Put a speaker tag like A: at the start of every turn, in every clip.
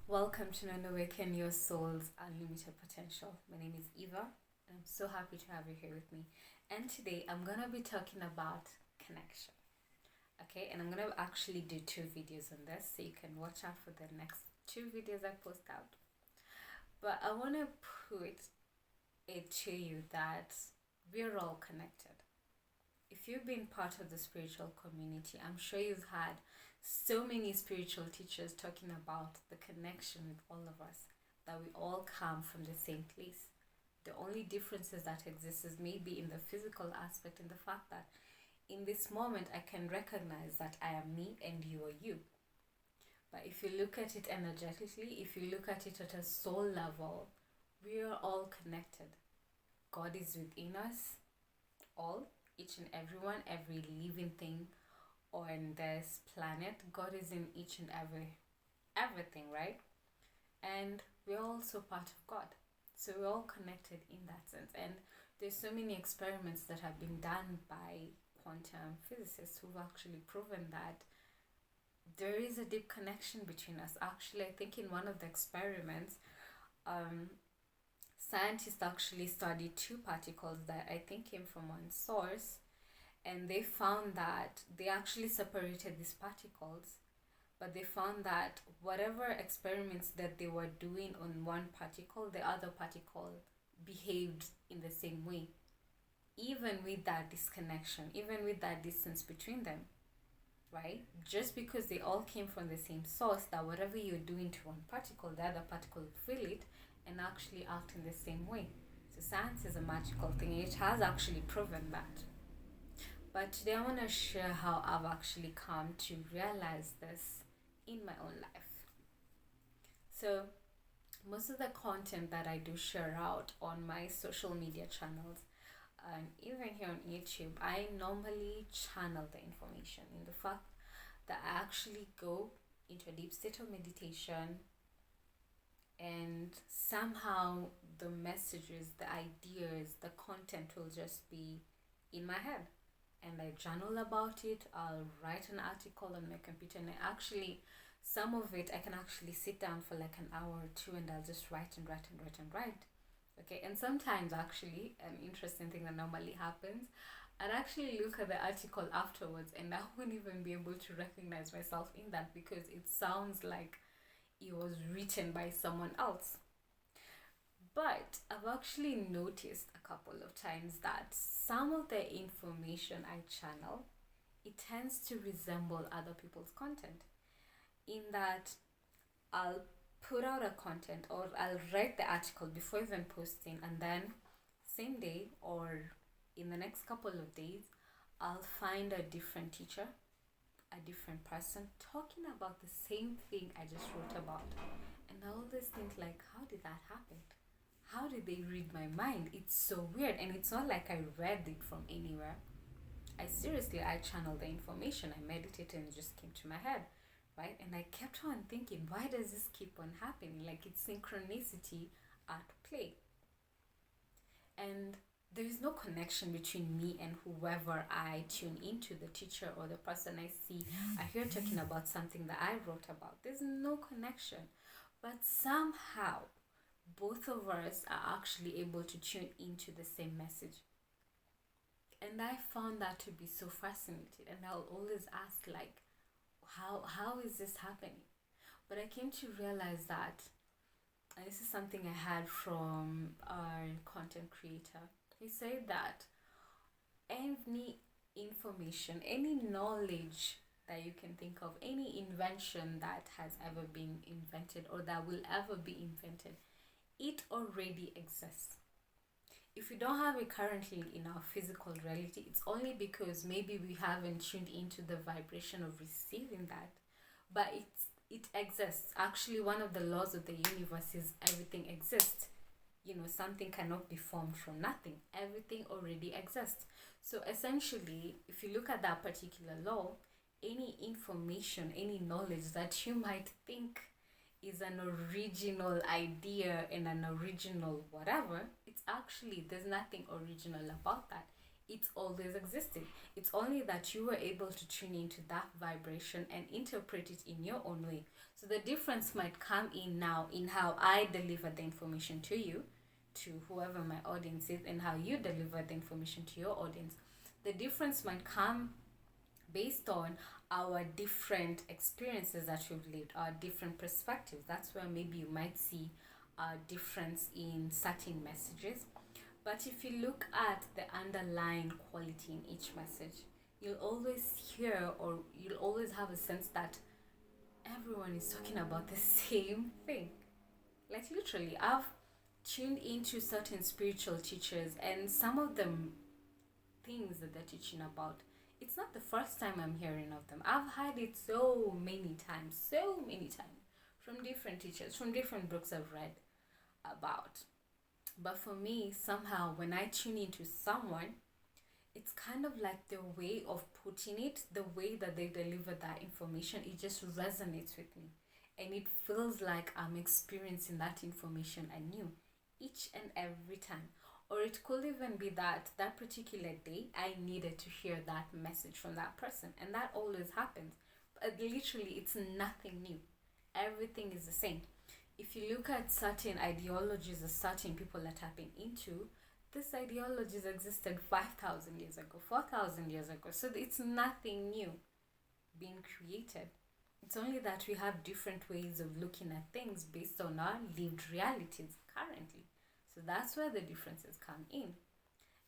A: Welcome to Awaken Your Soul's Unlimited Potential. My name is Eva, and I'm so happy to have you here with me. And today I'm gonna be talking about connection. Okay, and I'm gonna actually do two videos on this, so you can watch out for the next two videos I post out. But I wanna put it to you that we're all connected. If you've been part of the spiritual community, I'm sure you've had so many spiritual teachers talking about the connection with all of us, that we all come from the same place. The only differences that exist is maybe in the physical aspect, in the fact that in this moment I can recognize that I am me and you are you. But if you look at it energetically, if you look at it at a soul level, we are all connected. God is within us, all, each and everyone, every living thing on this planet. God is in each and everything, right? And we're also part of God. So we're all connected in that sense. And there's so many experiments that have been done by quantum physicists who've actually proven that there is a deep connection between us. Actually, I think in one of the experiments, scientists actually studied two particles that I think came from one source, and they found that they actually separated these particles, but they found that whatever experiments that they were doing on one particle, the other particle behaved in the same way, even with that disconnection, even with that distance between them, right? Just because they all came from the same source, that whatever you're doing to one particle, the other particle will feel it and actually act in the same way. So science is a magical thing. It has actually proven that. But today I want to share how I've actually come to realize this in my own life. So most of the content that I do share out on my social media channels, and even here on YouTube, I normally channel the information in the fact that I actually go into a deep state of meditation, and somehow the messages, the ideas, the content will just be in my head. And I journal about it. I'll write an article on my computer, and some of it I can actually sit down for like an hour or two, and I'll just write and write and write and write. Okay, and sometimes actually an interesting thing that normally happens, I'd actually look at the article afterwards, and I wouldn't even be able to recognize myself in that because it sounds like it was written by someone else. But I've actually noticed a couple of times that some of the information I channel, it tends to resemble other people's content. In that I'll put out a content, or I'll write the article before even posting, and then same day or in the next couple of days, I'll find a different teacher, a different person talking about the same thing I just wrote about. And I always think like, how did that happen? How did they read my mind? It's so weird. And it's not like I read it from anywhere. I channeled the information, I meditated, and it just came to my head, right? And I kept on thinking, why does this keep on happening? Like, it's synchronicity at play. And there is no connection between me and whoever I tune into, the teacher or the person I see. I hear talking about something that I wrote about. There's no connection. But somehow, both of us are actually able to tune into the same message. And I found that to be so fascinating. And I'll always ask, like, how is this happening? But I came to realize that, and this is something I had from our content creator. He said that any information, any knowledge that you can think of, any invention that has ever been invented or that will ever be invented, it already exists. If we don't have it currently in our physical reality, it's only because maybe we haven't tuned into the vibration of receiving that. But it exists. Actually, one of the laws of the universe is everything exists. Something cannot be formed from nothing. Everything already exists. So essentially, if you look at that particular law, any information, any knowledge that you might think is an original idea and an original whatever, it's actually, there's nothing original about that. It's always existed. It's only that you were able to tune into that vibration and interpret it in your own way. So the difference might come in now in how I deliver the information to you, to whoever my audience is, and how you deliver the information to your audience. The difference might come based on our different experiences that we've lived, our different perspectives. That's where maybe you might see a difference in certain messages. But if you look at the underlying quality in each message, you'll always hear, or you'll always have a sense that everyone is talking about the same thing. Like literally, I've tuned into certain spiritual teachers, and some of them things that they're teaching about, it's not the first time I'm hearing of them. I've heard it so many times, from different teachers, from different books I've read about. But for me, somehow, when I tune into someone, it's kind of like the way of putting it, the way that they deliver that information, it just resonates with me. And it feels like I'm experiencing that information anew each and every time. Or it could even be that that particular day I needed to hear that message from that person. And that always happens. But literally, it's nothing new. Everything is the same. If you look at certain ideologies that certain people are tapping into, these ideologies existed 5,000 years ago, 4,000 years ago. So it's nothing new being created. It's only that we have different ways of looking at things based on our lived realities currently. So that's where the differences come in.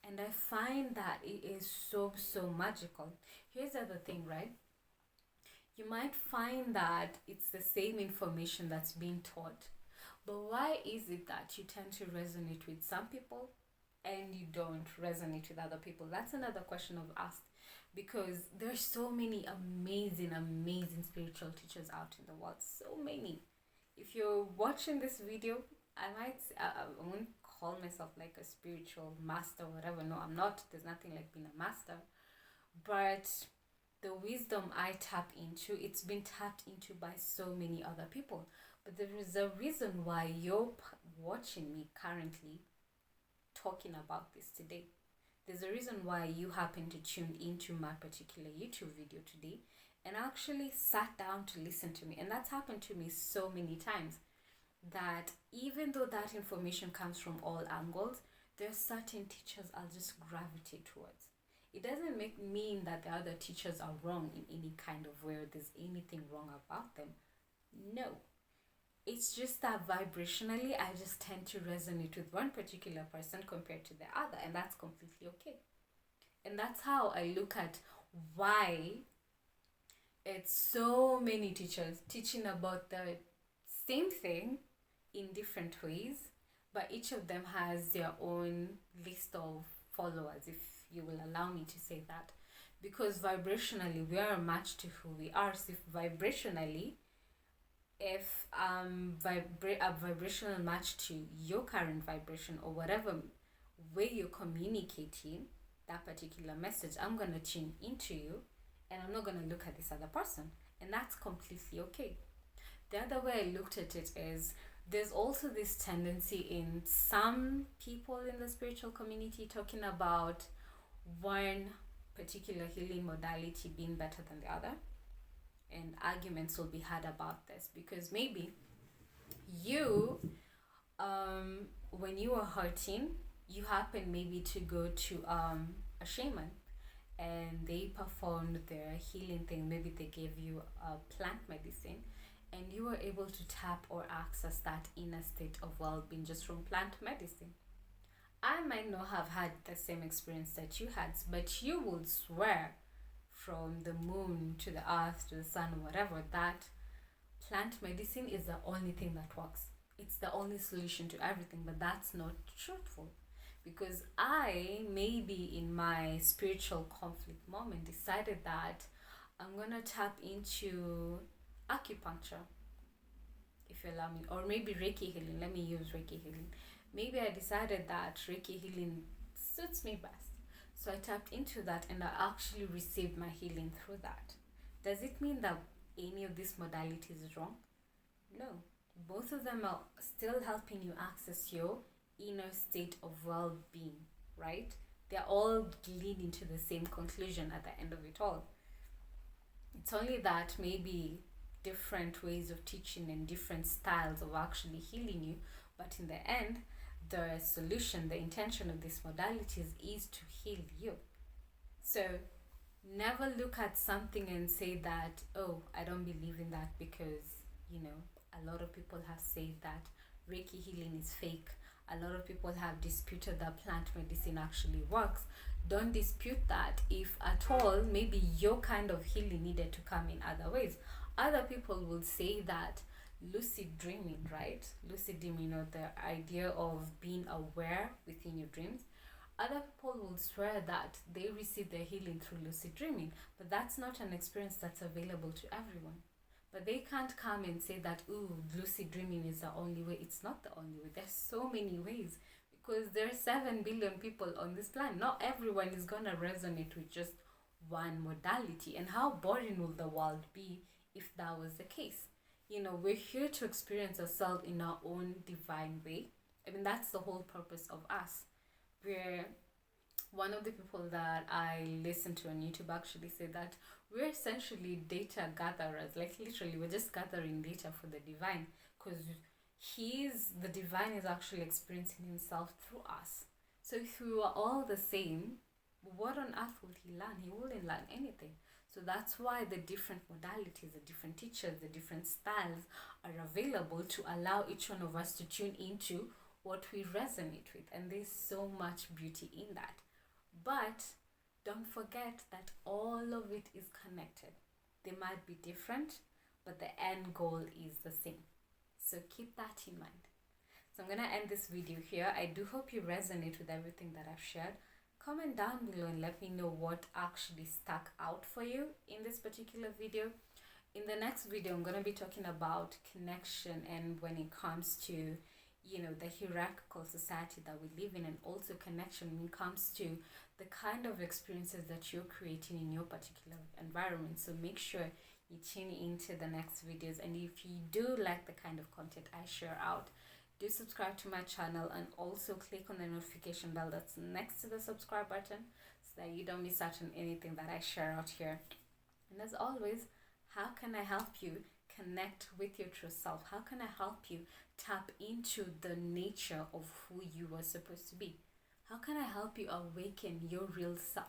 A: And I find that it is so magical. Here's the other thing, right? You might find that it's the same information that's being taught. But why is it that you tend to resonate with some people and you don't resonate with other people? That's another question I've asked, because there's so many amazing spiritual teachers out in the world. So many. If you're watching this video, I won't call myself like a spiritual master or whatever. No, I'm not. There's nothing like being a master. But the wisdom I tap into, it's been tapped into by so many other people. But there is a reason why you're watching me currently talking about this today. There's a reason why you happen to tune into my particular YouTube video today and actually sat down to listen to me. And that's happened to me so many times, that even though that information comes from all angles, there are certain teachers I'll just gravitate towards. It doesn't mean that the other teachers are wrong in any kind of way, or there's anything wrong about them. No. It's just that vibrationally, I just tend to resonate with one particular person compared to the other, and that's completely okay. And that's how I look at why it's so many teachers teaching about the same thing in different ways, but each of them has their own list of followers, if you will allow me to say that, because vibrationally we are a match to who we are. So if vibrationally, if a vibrational match to your current vibration, or whatever way you're communicating that particular message, I'm going to tune into you and I'm not going to look at this other person, and that's completely okay. The other way I looked at it is, there's also this tendency in some people in the spiritual community talking about one particular healing modality being better than the other, and arguments will be had about this, because maybe you, when you were hurting, you happened maybe to go to a shaman, and they performed their healing thing. Maybe they gave you a plant medicine, and you were able to tap or access that inner state of well-being just from plant medicine. I might not have had the same experience that you had, but you would swear from the moon to the earth to the sun or whatever that plant medicine is the only thing that works. It's the only solution to everything, but that's not truthful, because I, maybe in my spiritual conflict moment, decided that I'm gonna tap into acupuncture, if you allow me, or maybe Reiki healing. Let me use Reiki healing. Maybe I decided that Reiki healing suits me best, so I tapped into that and I actually received my healing through that. Does it mean that any of these modalities is wrong? No. Both of them are still helping you access your inner state of well-being, right? they're all leading to the same conclusion at the end of it all. It's only that maybe different ways of teaching and different styles of actually healing you, but in the end, the solution, the intention of these modalities is to heal you. So never look at something and say that, oh, I don't believe in that because, a lot of people have said that Reiki healing is fake. A lot of people have disputed that plant medicine actually works. Don't dispute that. If at all, maybe your kind of healing needed to come in other ways. Other people will say that lucid dreaming, right? Lucid dreaming, the idea of being aware within your dreams. Other people will swear that they receive their healing through lucid dreaming, but that's not an experience that's available to everyone. But they can't come and say that, ooh, lucid dreaming is the only way. It's not the only way. There's so many ways because there are 7 billion people on this planet. Not everyone is going to resonate with just one modality. And how boring will the world be if that was the case? We're here to experience ourselves in our own divine way. I mean, that's the whole purpose of us. We're one of the people that I listen to on YouTube actually say that we're essentially data gatherers. Like literally, we're just gathering data for the divine because the divine is actually experiencing himself through us. So if we were all the same, what on earth would he learn? He wouldn't learn anything. So that's why the different modalities, the different teachers, the different styles are available to allow each one of us to tune into what we resonate with. And there's so much beauty in that. But don't forget that all of it is connected. They might be different, but the end goal is the same. So keep that in mind. So I'm going to end this video here. I do hope you resonate with everything that I've shared. Comment down below and let me know what actually stuck out for you in this particular video. In the next video, I'm going to be talking about connection and when it comes to the hierarchical society that we live in, and also connection when it comes to the kind of experiences that you're creating in your particular environment. So make sure you tune into the next videos, and if you do like the kind of content I share out, do subscribe to my channel and also click on the notification bell that's next to the subscribe button so that you don't miss out on anything that I share out here. And as always, how can I help you connect with your true self? How can I help you tap into the nature of who you are supposed to be? How can I help you awaken your real self?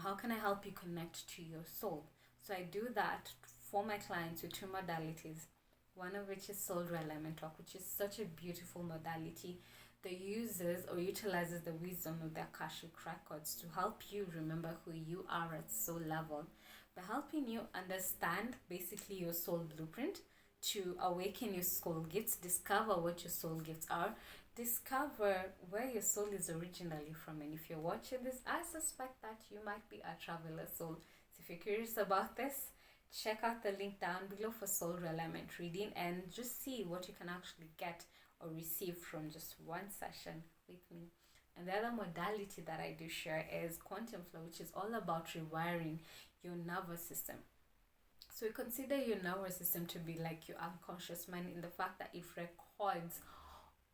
A: How can I help you connect to your soul? So I do that for my clients with 2 modalities, one of which is soul realignment talk, which is such a beautiful modality that uses or utilizes the wisdom of the Akashic records to help you remember who you are at soul level, by helping you understand basically your soul blueprint, to awaken your soul gifts, discover what your soul gifts are, discover where your soul is originally from. And if you're watching this, I suspect that you might be a traveler soul. So if you're curious about this, check out the link down below for soul realignment reading and just see what you can actually get or receive from just one session with me. And the other modality that I do share is quantum flow, which is all about rewiring your nervous system. So consider your nervous system to be like your unconscious mind, in the fact that it records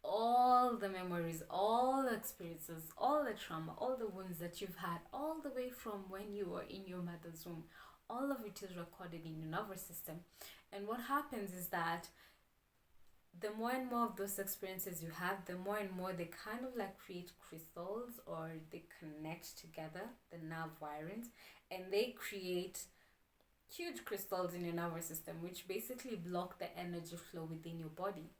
A: all the memories, all the experiences, all the trauma, all the wounds that you've had, all the way from when you were in your mother's womb. All of it is recorded in your nervous system. And what happens is that the more and more of those experiences you have, the more and more they kind of like create crystals, or they connect together, the nerve wirings, and they create huge crystals in your nervous system, which basically block the energy flow within your body.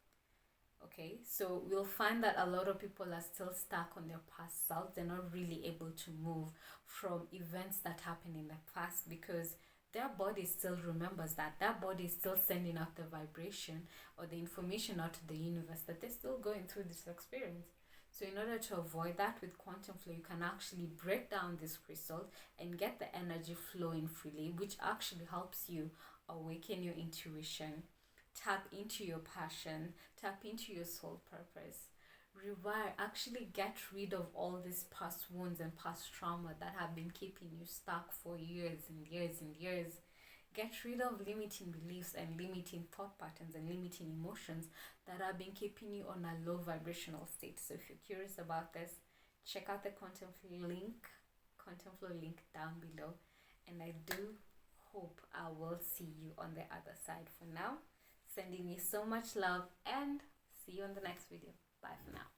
A: Okay, so we'll find that a lot of people are still stuck on their past selves. They're not really able to move from events that happened in the past because their body still remembers that. Their body is still sending out the vibration or the information out to the universe that they're still going through this experience. So in order to avoid that, with quantum flow, you can actually break down this crystal and get the energy flowing freely, which actually helps you awaken your intuition, tap into your passion, tap into your soul purpose, rewire, actually get rid of all these past wounds and past trauma that have been keeping you stuck for years and years and years. Get rid of limiting beliefs and limiting thought patterns and limiting emotions that have been keeping you on a low vibrational state. So if you're curious about this, check out the content flow link down below, and I do hope I will see you on the other side. For now, sending you so much love, and see you on the next video. Bye for now.